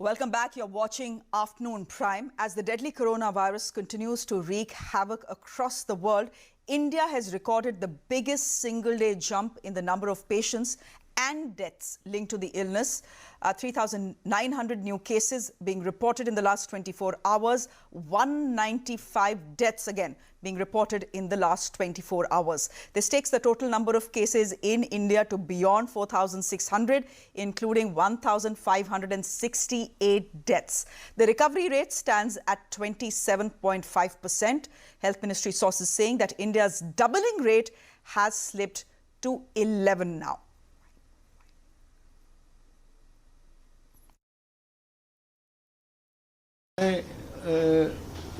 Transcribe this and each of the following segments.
Welcome back. You're watching Afternoon Prime. As the deadly coronavirus continues to wreak havoc across the world, India has recorded the biggest single-day jump in the number of patients and deaths linked to the illness. 3,900 new cases being reported in the last 24 hours, 195 deaths again being reported in the last 24 hours. This takes the total number of cases in India to beyond 4,600, including 1,568 deaths. The recovery rate stands at 27.5%. Health Ministry sources saying that India's doubling rate has slipped to 11 now.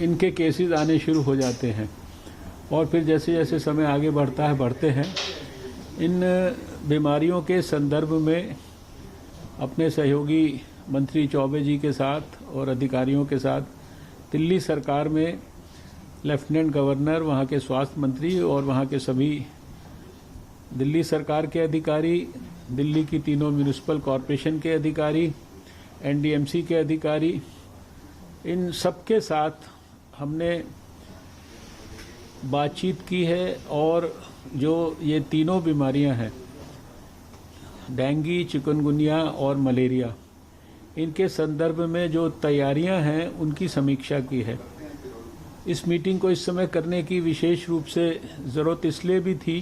इनके cases आने शुरू हो जाते हैं और फिर जैसे जैसे समय आगे बढ़ते हैं इन बीमारियों के संदर्भ में अपने सहयोगी मंत्री चौबे जी के साथ और अधिकारियों के साथ दिल्ली सरकार में लेफ्टिनेंट गवर्नर, वहाँ के स्वास्थ्य मंत्री और वहाँ के सभी दिल्ली सरकार के अधिकारी, दिल्ली की तीनों म्यूनिसिपल कॉरपोरेशन के अधिकारी, एनडीएमसी के अधिकारी, इन सबके साथ हमने बातचीत की है और जो ये तीनों बीमारियां हैं, डेंगू, चिकनगुनिया और मलेरिया, इनके संदर्भ में जो तैयारियां हैं उनकी समीक्षा की है। इस मीटिंग को इस समय करने की विशेष रूप से ज़रूरत इसलिए भी थी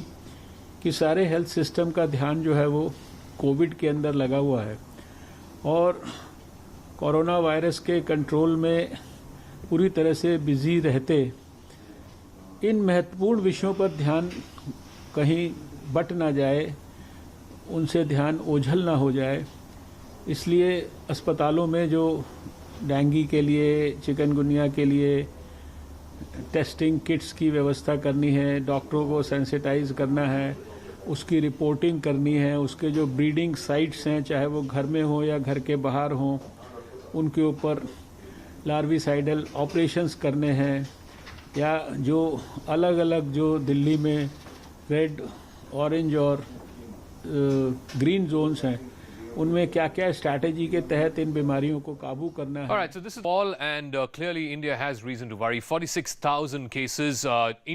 कि सारे हेल्थ सिस्टम का ध्यान जो है वो कोविड के अंदर लगा हुआ है और कोरोना वायरस के कंट्रोल में पूरी तरह से बिजी रहते इन महत्वपूर्ण विषयों पर ध्यान कहीं बट ना जाए, उनसे ध्यान ओझल ना हो जाए, इसलिए अस्पतालों में जो डेंगू के लिए, चिकनगुनिया के लिए टेस्टिंग किट्स की व्यवस्था करनी है, डॉक्टरों को सेंसिटाइज करना है, उसकी रिपोर्टिंग करनी है, उसके जो ब्रीडिंग साइट्स हैं चाहे वो घर में हो या घर के बाहर हों, उनके ऊपर लार्विसाइडल ऑपरेशंस करने हैं या जो अलग अलग जो दिल्ली में रेड, ऑरेंज और ग्रीन जोन्स हैं उनमें क्या-क्या स्ट्रैटेजी के तहत इन बीमारियों को काबू करना है। All right, so this is all, and clearly India has reason to worry. 46,000 cases,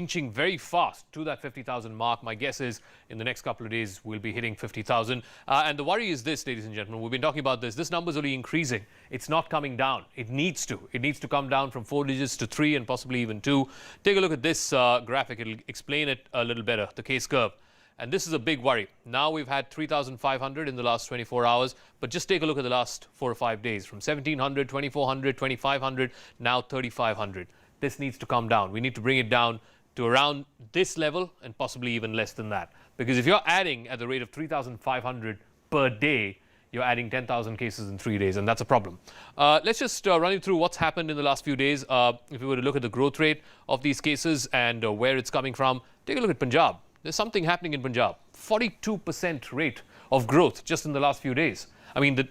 inching very fast to that 50,000 mark. My guess is in the next couple of days we'll be hitting 50,000. And the worry is this, ladies and gentlemen, we've been talking about this. This number is only increasing. It's not coming down. It needs to. It needs to come down from 4 digits to 3 and possibly even 2. Take a look at this graphic. It'll explain it a little better, the case curve. And this is a big worry. Now we've had 3,500 in the last 24 hours, but just take a look at the last 4 or 5 days. From 1,700, 2,400, 2,500, now 3,500. This needs to come down. We need to bring it down to around this level and possibly even less than that. Because if you're adding at the rate of 3,500 per day, you're adding 10,000 cases in 3 days, and that's a problem. Let's just run you through what's happened in the last few days. If we were to look at the growth rate of these cases and where it's coming from, take a look at Punjab. There's something happening in Punjab. 42% rate of growth just in the last few days. I mean, the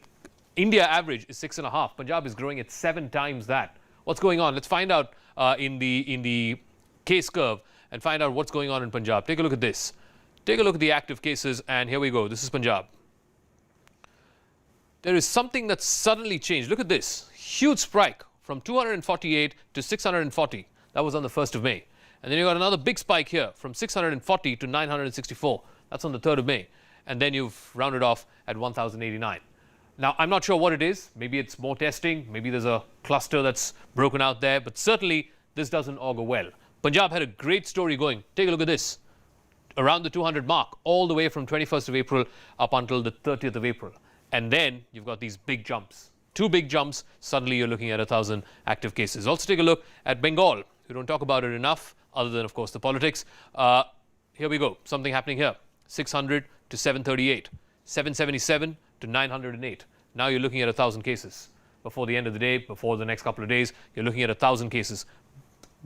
India average is 6.5. Punjab is growing at 7 times that. What's going on? Let's find out in the case curve and find out what's going on in Punjab. Take a look at this. Take a look at the active cases, and here we go. This is Punjab. There is something that's suddenly changed. Look at this. Huge spike from 248 to 640. That was on the 1st of May. And then you got another big spike here from 640 to 964. That's on the 3rd of May. And then you've rounded off at 1,089. Now, I'm not sure what it is. Maybe it's more testing. Maybe there's a cluster that's broken out there. But certainly, this doesn't augur well. Punjab had a great story going. Take a look at this. Around the 200 mark, all the way from 21st of April up until the 30th of April. And then you've got these big jumps. 2 big jumps. Suddenly, you're looking at 1,000 active cases. Also, take a look at Bengal. We don't talk about it enough, other than, of course, the politics. Here we go. Something happening here. 600 to 738. 777 to 908. Now you're looking at 1,000 cases. Before the end of the day, before the next couple of days, you're looking at 1,000 cases.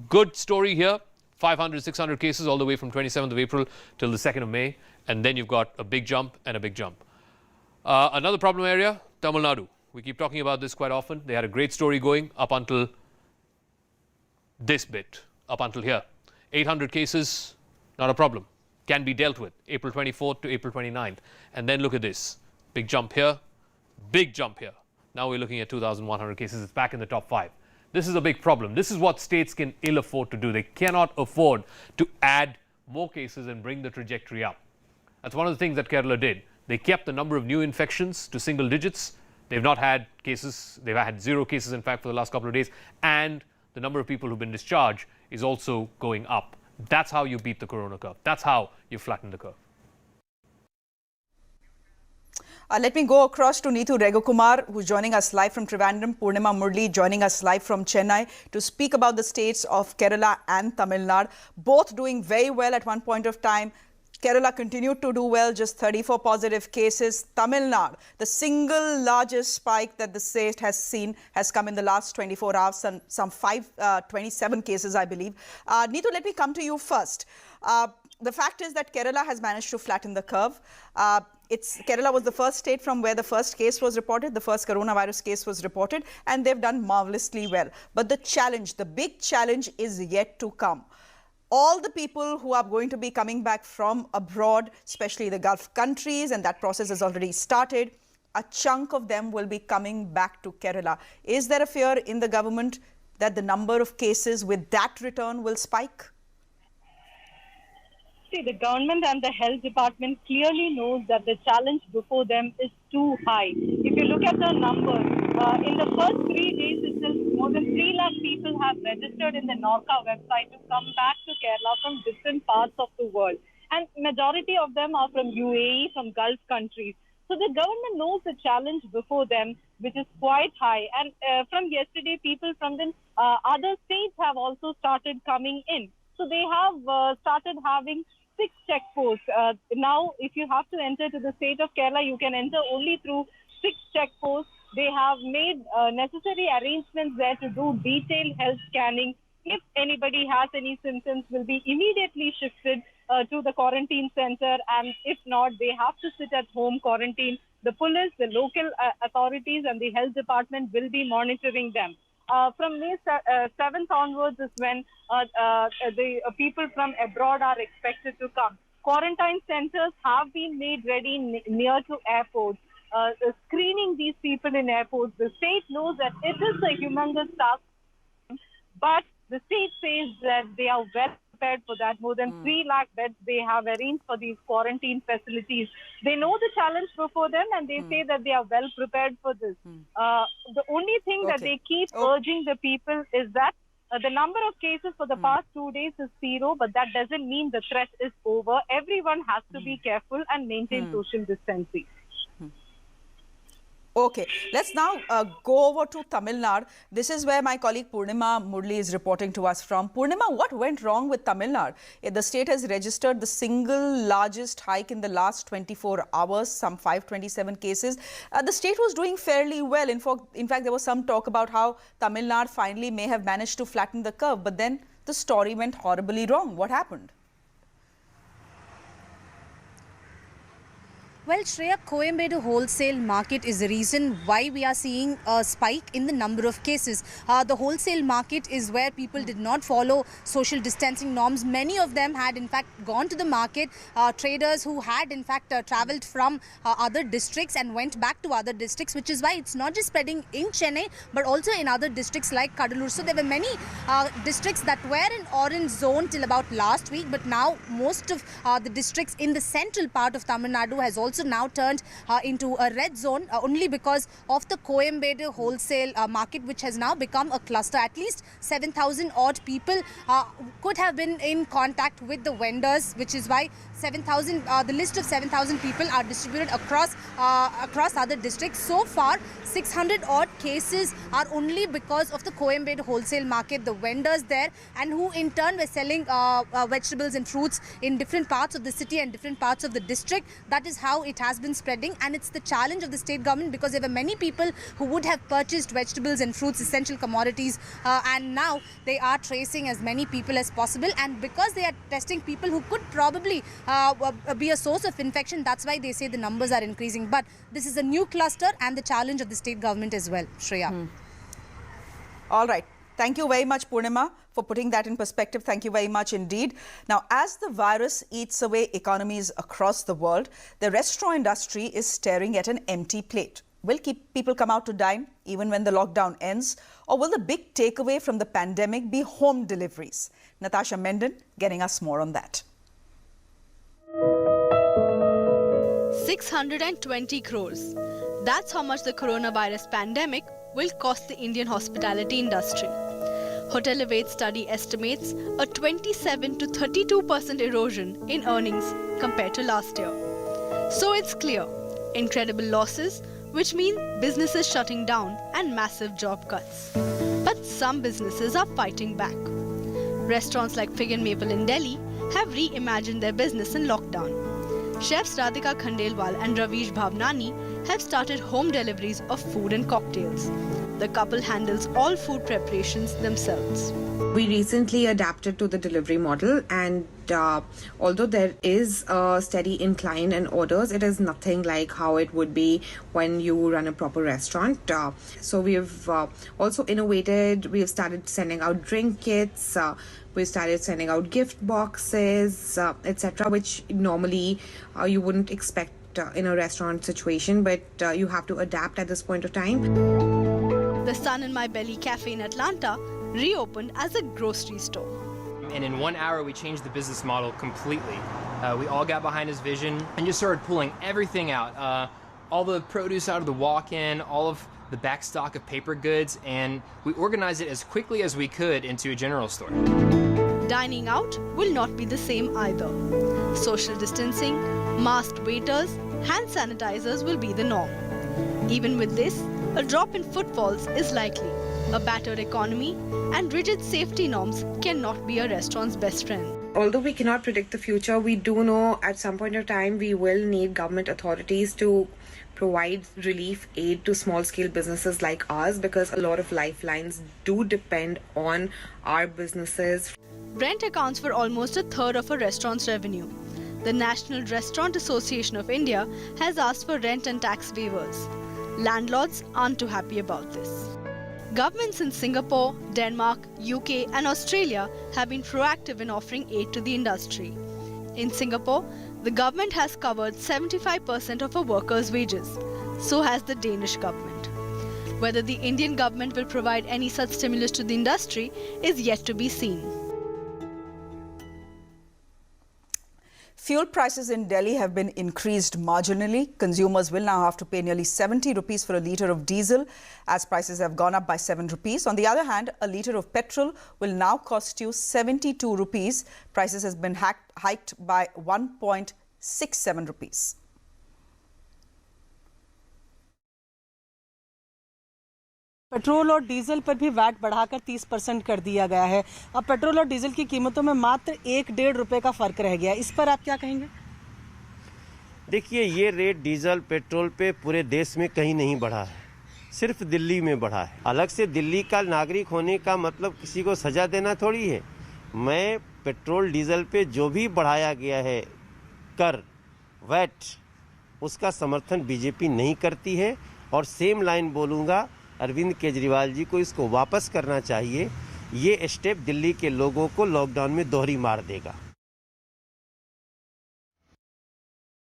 Good story here. 500, 600 cases all the way from 27th of April till the 2nd of May. And then you've got a big jump and a big jump. Another problem area, Tamil Nadu. We keep talking about this quite often. They had a great story going up until this bit, up until here. 800 cases, not a problem. Can be dealt with. April 24th to April 29th. And then look at this. Big jump here. Big jump here. Now we're looking at 2,100 cases. It's back in the top 5. This is a big problem. This is what states can ill afford to do. They cannot afford to add more cases and bring the trajectory up. That's one of the things that Kerala did. They kept the number of new infections to single digits. They've not had cases. They've had 0 cases, in fact, for the last couple of days. And the number of people who've been discharged is also going up. That's how you beat the corona curve. That's how you flatten the curve. Let me go across to Neethu Regokumar, who's joining us live from Trivandrum, Purnima Murli joining us live from Chennai to speak about the states of Kerala and Tamil Nadu, both doing very well at one point of time. Kerala continued to do well, just 34 positive cases. Tamil Nadu, the single largest spike that the state has seen, has come in the last 24 hours, some 27 cases, I believe. Neethu, let me come to you first. The fact is that Kerala has managed to flatten the curve. Kerala was the first state from where the first case was reported, the first coronavirus case was reported, and they've done marvelously well. But the challenge, the big challenge is yet to come. All the people who are going to be coming back from abroad, especially the Gulf countries, and that process has already started, a chunk of them will be coming back to Kerala. Is there a fear in the government that the number of cases with that return will spike? See, the government and the health department clearly knows that the challenge before them is too high. If you look at the numbers, in the first 3 days itself, more than 3 lakh people have registered in the Norca website to come back to Kerala from different parts of the world. And majority of them are from UAE, from Gulf countries. So the government knows the challenge before them, which is quite high. And from yesterday, people from the other states have also started coming in. So they have started having 6 checkposts. Now, if you have to enter to the state of Kerala, you can enter only through 6 checkposts. They have made necessary arrangements there to do detailed health scanning. If anybody has any symptoms, will be immediately shifted to the quarantine center. And if not, they have to sit at home quarantine. The police, the local authorities and the health department will be monitoring them. From May 7th onwards is when the people from abroad are expected to come. Quarantine centers have been made ready near to airports. Screening these people in airports, the state knows that it is a humongous task, but the state says that they are well prepared for that. More than 3 lakh beds they have arranged for these quarantine facilities. They know the challenge before them and they say that they are well prepared for this. The only thing that they keep urging the people is that the number of cases for the past 2 days is 0, but that doesn't mean the threat is over. Everyone has to be careful and maintain social distancing. Okay, let's now go over to Tamil Nadu. This is where my colleague Purnima Murli is reporting to us from. Purnima, what went wrong with Tamil Nadu? The state has registered the single largest hike in the last 24 hours, some 527 cases. The state was doing fairly well. In fact, there was some talk about how Tamil Nadu finally may have managed to flatten the curve, but then the story went horribly wrong. What happened? Well, Shreya, Coimbatore wholesale market is the reason why we are seeing a spike in the number of cases. The wholesale market is where people did not follow social distancing norms. Many of them had in fact gone to the market. Traders who had in fact travelled from other districts and went back to other districts, which is why it's not just spreading in Chennai but also in other districts like Kadalur. So there were many districts that were in orange zone till about last week, but now most of the districts in the central part of Tamil Nadu has also now turned into a red zone only because of the Coimbatore wholesale market, which has now become a cluster. At least 7,000 odd people could have been in contact with the vendors, which is why 7,000, the list of 7,000 people are distributed across other districts. So far, 600 odd cases are only because of the Coimbatore wholesale market, the vendors there, and who in turn were selling vegetables and fruits in different parts of the city and different parts of the district. That is how it has been spreading, and it's the challenge of the state government because there were many people who would have purchased vegetables and fruits, essential commodities, and now they are tracing as many people as possible, and because they are testing people who could probably be a source of infection, that's why they say the numbers are increasing. But this is a new cluster and the challenge of the state government as well, Shreya. All right. Thank you very much, Purnima, for putting that in perspective. Thank you very much indeed. Now, as the virus eats away economies across the world, the restaurant industry is staring at an empty plate. Will people come out to dine even when the lockdown ends? Or will the big takeaway from the pandemic be home deliveries? Natasha Menden getting us more on that. 620 crores. That's how much the coronavirus pandemic will cost the Indian hospitality industry. Hotelivate study estimates a 27 to 32% erosion in earnings compared to last year. So it's clear, incredible losses, which mean businesses shutting down and massive job cuts. But some businesses are fighting back. Restaurants like Fig and Maple in Delhi have reimagined their business in lockdown. Chefs Radhika Khandelwal and Ravish Bhavnani have started home deliveries of food and cocktails. The couple handles all food preparations themselves. We recently adapted to the delivery model, and although there is a steady incline in orders, it is nothing like how it would be when you run a proper restaurant. So we've also innovated. We've started sending out drink kits. We started sending out gift boxes, etc., which normally you wouldn't expect in a restaurant situation, but you have to adapt at this point of time. The Sun in My Belly cafe in Atlanta reopened as a grocery store. And in 1 hour, we changed the business model completely. We all got behind his vision and just started pulling everything out. All the produce out of the walk-in, all of the back stock of paper goods, and we organized it as quickly as we could into a general store. Dining out will not be the same either. Social distancing, masked waiters, hand sanitizers will be the norm. Even with this, a drop in footfalls is likely. A battered economy and rigid safety norms cannot be a restaurant's best friend. Although we cannot predict the future, we do know at some point of time we will need government authorities to provide relief aid to small-scale businesses like ours, because a lot of lifelines do depend on our businesses. Rent accounts for almost a third of a restaurant's revenue. The National Restaurant Association of India has asked for rent and tax waivers. Landlords aren't too happy about this. Governments in Singapore, Denmark, UK and Australia have been proactive in offering aid to the industry. In Singapore, the government has covered 75% of a worker's wages. So has the Danish government. Whether the Indian government will provide any such stimulus to the industry is yet to be seen. Fuel prices in Delhi have been increased marginally. Consumers will now have to pay nearly 70 rupees for a litre of diesel, as prices have gone up by 7 rupees. On the other hand, a litre of petrol will now cost you 72 rupees. Prices has been hiked by 1.67 rupees. Petrol और diesel पर भी VAT बढ़ाकर 30% कर दिया गया है। अब petrol और डीजल की कीमतों में मात्र 1-1.5 रुपए का फर्क रह गया है। इस पर आप क्या कहेंगे? देखिए, ये रेट डीजल पेट्रोल पे पूरे देश में कहीं नहीं बढ़ा है, सिर्फ दिल्ली में बढ़ा है। अलग से दिल्ली का नागरिक होने का मतलब किसी को सजा देना थोड़ी है। मैं पेट्रोल डीजल पे जो भी बढ़ाया गया है कर, वैट, उसका समर्थन बीजेपी नहीं करती है और सेम लाइन बोलूँगा, अरविंद केजरीवाल जी को इसको वापस करना चाहिए। ये स्टेप दिल्ली के लोगों को लॉकडाउन में दोहरी मार देगा।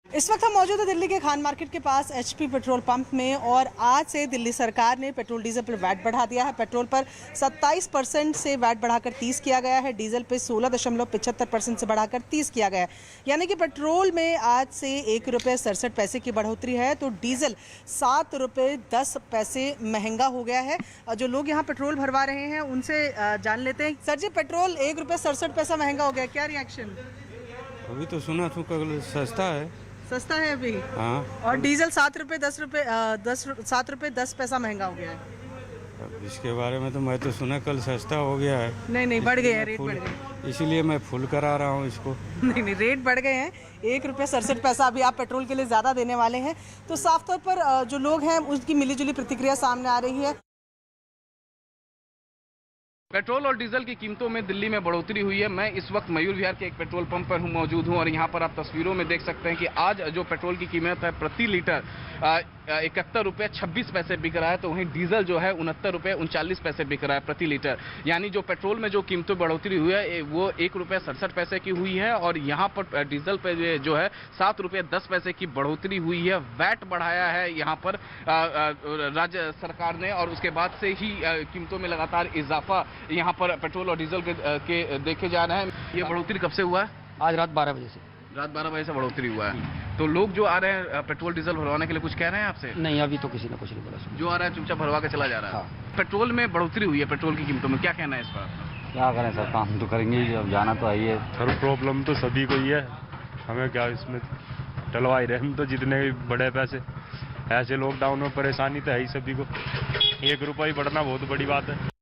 इस वक्त हम मौजूद है दिल्ली के खान मार्केट के पास HP पेट्रोल पंप में, और आज से दिल्ली सरकार ने पेट्रोल डीजल पर वैट बढ़ा दिया है। पेट्रोल पर 27% से वैट बढ़ाकर 30 किया गया है, डीजल पे 16.75% से बढ़ाकर 30 किया गया है। यानी कि पेट्रोल में आज से 1 रुपये 67 पैसे की बढ़ोतरी है, तो डीजल 7 रुपये 10 पैसे महंगा हो गया है। जो लोग यहाँ पेट्रोल भरवा रहे हैं उनसे जान लेते हैं। सर जी, पेट्रोल 1 रुपये 67 पैसा महंगा हो गया, क्या रिएक्शन? अभी तो सुना था कल सस्ता है। सस्ता है अभी? हाँ। और डीजल 7 रुपये 10 पैसा महंगा हो गया है। अब इसके बारे में तो मैं तो सुना कल सस्ता हो गया है। नहीं, बढ़ गए हैं, रेट बढ़ गए, इसीलिए मैं फुल करा रहा हूँ इसको। नहीं, रेट बढ़ गए हैं। 1 रुपये 67 पैसा अभी आप पेट्रोल के लिए ज़्यादा देने वाले हैं। तो साफ तौर पर जो लोग हैं उसकी मिलीजुली प्रतिक्रिया सामने आ रही है। पेट्रोल और डीजल की कीमतों में दिल्ली में बढ़ोतरी हुई है। मैं इस वक्त मयूर विहार के एक पेट्रोल पंप पर मौजूद हूं और यहां पर आप तस्वीरों में देख सकते हैं कि आज जो पेट्रोल की कीमत है प्रति लीटर ₹71.26 बिक रहा है, तो वहीं डीजल जो है ₹69.39 बिक रहा है प्रति लीटर। यानी जो पेट्रोल में जो कीमतों बढ़ोतरी हुई है वो ₹1.67 की हुई है और यहाँ पर डीजल पे जो है ₹7.10 की बढ़ोतरी हुई है। वैट बढ़ाया है यहाँ पर राज्य सरकार ने और उसके बाद से ही कीमतों में लगातार इजाफा यहाँ पर पेट्रोल और डीजल के देखे जा रहे हैं। ये बढ़ोतरी कब से हुआ है? आज रात 12 बजे से। रात 12 बजे से बढ़ोतरी हुआ है। तो लोग जो आ रहे हैं पेट्रोल डीजल भरवाने के लिए कुछ कह रहे हैं आपसे? नहीं, अभी तो किसी ने कुछ नहीं बोला। जो आ रहा है चुपचाप भरवा के चला जा रहा है। हाँ। पेट्रोल में बढ़ोतरी हुई है, पेट्रोल की कीमतों में क्या कहना है इस पर? क्या करें सर, काम तो करेंगे ही, अब जाना तो है। सर प्रॉब्लम तो सभी को ही है, हमें क्या इसमें डलवा ही रहे हम तो जितने भी बड़े पैसे। ऐसे लॉकडाउन में परेशानी तो है ही सभी को, ₹1 बढ़ना बहुत बड़ी बात है।